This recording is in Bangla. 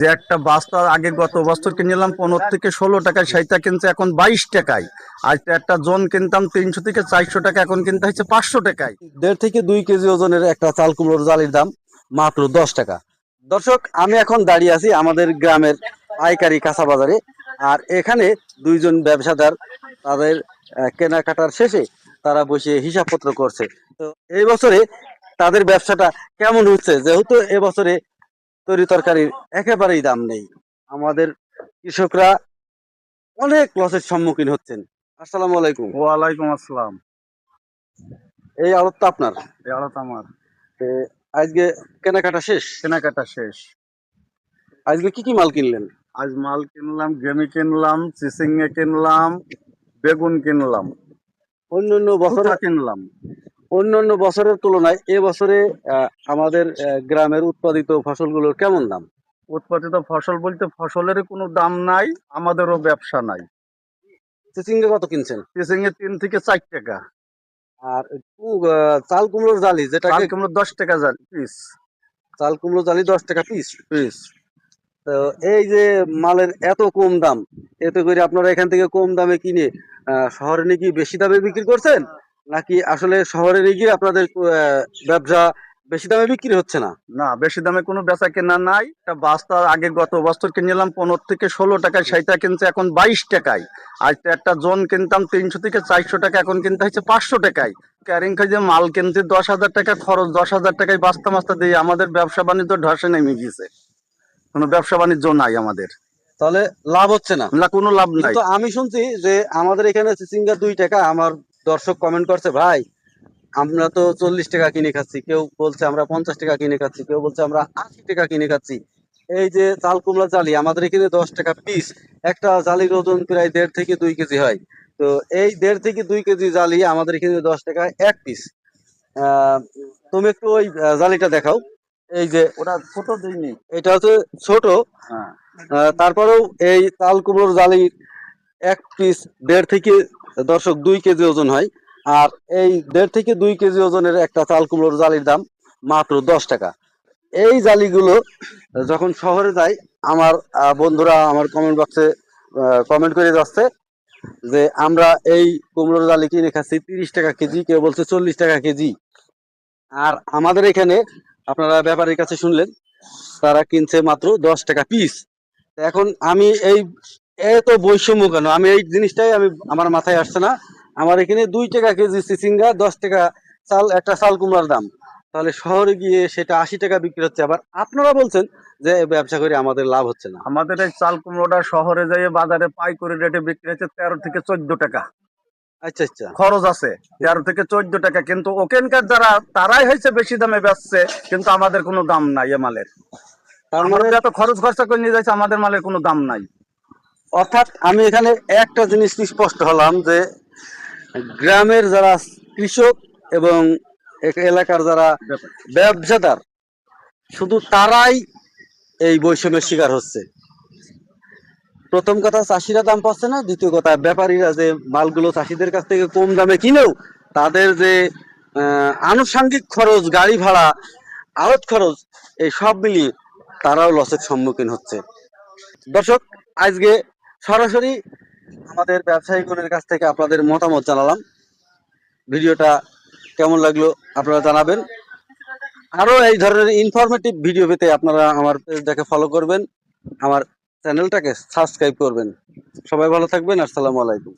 যে একটা বস্তা আগে গত বছর কিনলাম 15 থেকে 16 টাকায়, সেইটা কিনছে এখন 22 টাকায়। আজ তো একটা জন কিনতাম 300 থেকে 400 টাকা, এখন কিনতে হচ্ছে 500 টাকায়। 1.5 থেকে 2 কেজি ওজনের একটা চাল কুমড়োর জালির দাম মাত্র 10 টাকা। দর্শক, আমি এখন দাঁড়িয়ে আছি আমাদের গ্রামের পাইকারি কাঁচা বাজারে। আর এখানে দুইজন ব্যবসাদার তাদের কেনাকাটার শেষে তারা বসে হিসাবপত্র করছে। তো এই বছরে তাদের ব্যবসাটা কেমন হচ্ছে, যেহেতু এবছরে তরি তরকারির একেবারেই দাম নেই। আমাদের কৃষকরা অনেক লসের সম্মুখীন হচ্ছেন। আসসালামু আলাইকুম। ওয়ালাইকুম আসসালাম। এই আড়ত তো আপনার? এই আড়ত আমার। এ, আজকে কেনাকাটা শেষ? কেনাকাটা শেষ। আজকে কি কি মাল কিনলেন? আজ মাল কিনলাম, গেমি কিনলাম, চিচিঙ্গে কিনলাম, বেগুন কিনলাম, অন্যান্য বছরে কিনলাম। অন্যান্য বছরের তুলনায় এবছরে আমাদের গ্রামের উৎপাদিত ফসলগুলোর কেমন দাম? উৎপাদিত ফসল বলতে ফসলের কোনো দাম নাই, আমাদেরও ব্যবসা নাই। চিচিঙ্গা কত কিনছেন? চিচিঙ্গে 3 থেকে 4 টাকা। আর চাল কুমড়োর জালি, যেটাকে কুমড়ো 10 টাকা পিস। চাল কুমড়ো জালি 10 টাকা পিস। পিস। তো এই যে মালের এত কম দাম, এতে করে আপনারা এখান থেকে কম দামে কিনে শহরে নাকি বেশি দামে বিক্রি করছেন, নাকি আসলে শহরে গিয়ে আপনাদের ব্যবসা বেশি দামে বিক্রি হচ্ছে না? না, বেশি দামে কোনো বেচা কেনা নাই। একটা বস্তা আগে গত বছর কিনলাম 15 থেকে 16 টাকায়, সেইটা কিনছে এখন 22 টাকায়। আজ তো একটা জন কিনতাম 300 থেকে 400 টাকা, এখন কিনতে হচ্ছে 500 টাকায়। ক্যারিং যে মাল কিনতে 10,000 টাকা খরচ, 10,000 টাকায় বাস্তা মাস্তা দিয়ে আমাদের ব্যবসা বাণিজ্য ধসে নেমে গেছে। কোনো ব্যবসা বাণিজ্য নাই আমাদের। তাহলে লাভ হচ্ছে না? না, কোনো লাভ নাই। তো আমি শুনছি যে আমাদের এখানে চিচিঙ্গা 2 টাকা। আমার দর্শক কমেন্ট করছে, ভাই আমরা তো 40 টাকা কিনে খাচ্ছি, কেউ বলছে আমরা 50 টাকা কিনে খাচ্ছি, কেউ বলছে আমরা 80 টাকা কিনে খাচ্ছি। এই যে চাল কুমড়া জালি আমাদের এখানে 10 টাকা পিস। একটা জালির ওজন প্রায় 1.5 থেকে 2 কেজি হয়। তো এই 1.5 থেকে 2 কেজি জালি আমাদের এখানে 10 টাকা এক পিস। তুমি একটু ওই জালিটা দেখাও। এই যে ওটা ছোট দিইনি। এটা হচ্ছে ছোট। হ্যাঁ। তারপরেও এই চাল কুমড়োর জালি এক পিস 1.5 থেকে দর্শক 2 কেজি ওজন হয়। আর এই 1.5 থেকে 2 কেজি ওজনের একটা চাল কুমড়োর জালির দাম মাত্র 10 টাকা। এই জালিগুলো যখন শহরে যায়, আমার বন্ধুরা আমার কমেন্ট বক্সে কমেন্ট করে যাচ্ছে যে আমরা এই কুমড়োর জালি কিনে খাচ্ছি 30 টাকা কেজি, কেউ বলছে 40 টাকা কেজি। আর আমাদের এখানে আপনারা ব্যাপারীর কাছে শুনলেন, তারা কিনছে মাত্র 10 টাকা পিস। এখন আমি এই এত বৈষম্য কেন, আমি এই জিনিসটাই আমার মাথায় আসছে না। আমার এখানে 2 টাকা কেজি চিচিঙ্গা, 10 টাকা একটা চাল কুমড়ার দাম। তাহলে শহরে গিয়ে সেটা 80 টাকা বিক্রি হচ্ছে, আবার আপনারা বলছেন যে ব্যবসা করে আমাদের লাভ হচ্ছে না। আমাদের এই চাল কুমড়োটা শহরে যাই বাজারে পাইকারি রেটে বিক্রি হচ্ছে 13 থেকে 14 টাকা। আচ্ছা আচ্ছা। খরচ আছে 13 থেকে 14 টাকা, কিন্তু ওখানকার যারা তারাই হয়েছে বেশি দামে বেচছে, কিন্তু আমাদের কোনো দাম নাই এ মালের। তার আমরা মানে এত খরচ খরচা করে নিয়ে যাচ্ছে, আমাদের মালের কোনো দাম নাই। অর্থাৎ আমি এখানে একটা জিনিস স্পষ্ট হলাম যে গ্রামের যারা কৃষক এবং এলাকার যারা ব্যবসাদার, শুধু তারাই এই বৈষম্যের শিকার হচ্ছে। প্রথম কথা, চাষিরা দাম পাচ্ছে না। দ্বিতীয় কথা, ব্যাপারীরা যে মালগুলো চাষিদের কাছ থেকে কম দামে কিনেও তাদের যে আনুষঙ্গিক খরচ, গাড়ি ভাড়া, আড়ত খরচ, এই সব মিলিয়ে তারাও লসের সম্মুখীন হচ্ছে। দর্শক, আজকে সরাসরি আমাদের ব্যবসায়ীগণের কাছ থেকে আপনাদের মতামত জানালাম। ভিডিওটা কেমন লাগলো আপনারা জানাবেন। আরো এই ধরনের ইনফরমেটিভ ভিডিও পেতে আপনারা আমার পেজটাকে ফলো করবেন, আমার চ্যানেলটাকে সাবস্ক্রাইব করবেন। সবাই ভালো থাকবেন। আসসালামু আলাইকুম।